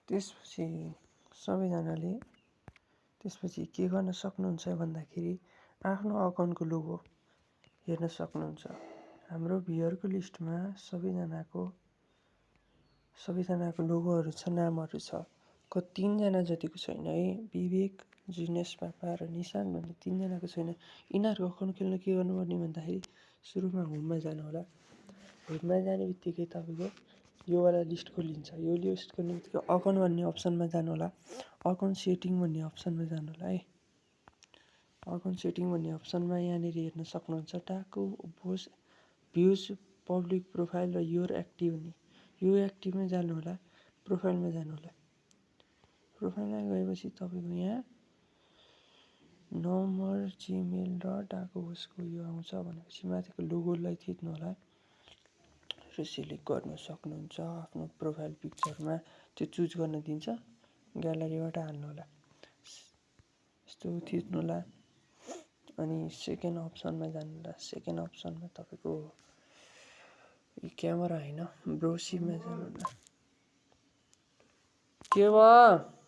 त्यसपछि सबैजनाले त्यसपछि के गर्न सक्नुहुन्छ भन्दाखेरि आफ्नो अकाउन्टको लोगो हेर्न सक्नुहुन्छ। हाम्रो भ्युअरको लिस्टमा सबैजनाको लोगोहरू छ, नामहरू छ। 3जना जतिको छैन है, विवेक, जिनेश पापा र निशान भन्ने 3जनाको छैन। यिनीहरूको अकाउन्ट खेल्न के गर्नुपर्ने भन्दाखेरि सुरुमा होममा जानु होला। होममा जाने बित्तिकै तपाईँको योवाला लिस्ट खोलिन्छ। यो लिस्ट खोल्ने बित्तिकै अकाउन्ट भन्ने अप्सनमा जानु होला। अकाउन्ट सेटिङ भन्ने अप्सनमा जानु होला है। अकाउन्ट सेटिङ भन्ने अप्सनमा यहाँनिर हेर्न सक्नुहुन्छ टाको भ्युज पब्लिक प्रोफाइल र योर एक्टिभ भन्ने। यो एक्टिभमा जानु होला, प्रोफाइलमा जानु होला। प्रोफाइलमा गएपछि तपाईँको यहाँ नम्बर, जिमेल र डाको होसको यो आउँछ भनेपछि माथिको लोगोलाई थिच्नु होला र सिलेक्ट गर्न सक्नुहुन्छ। आफ्नो प्रोफाइल पिक्चरमा त्यो चुज गर्न दिन्छ, ग्यालरीबाट हाल्नु होला। यस्तो थिच्नु होला अनि सेकेन्ड अप्सनमा जानु होला। सेकेन्ड अप्सनमा तपाईँको क्यामेरा होइन, ब्रोसिभमा जानु होला। के भयो?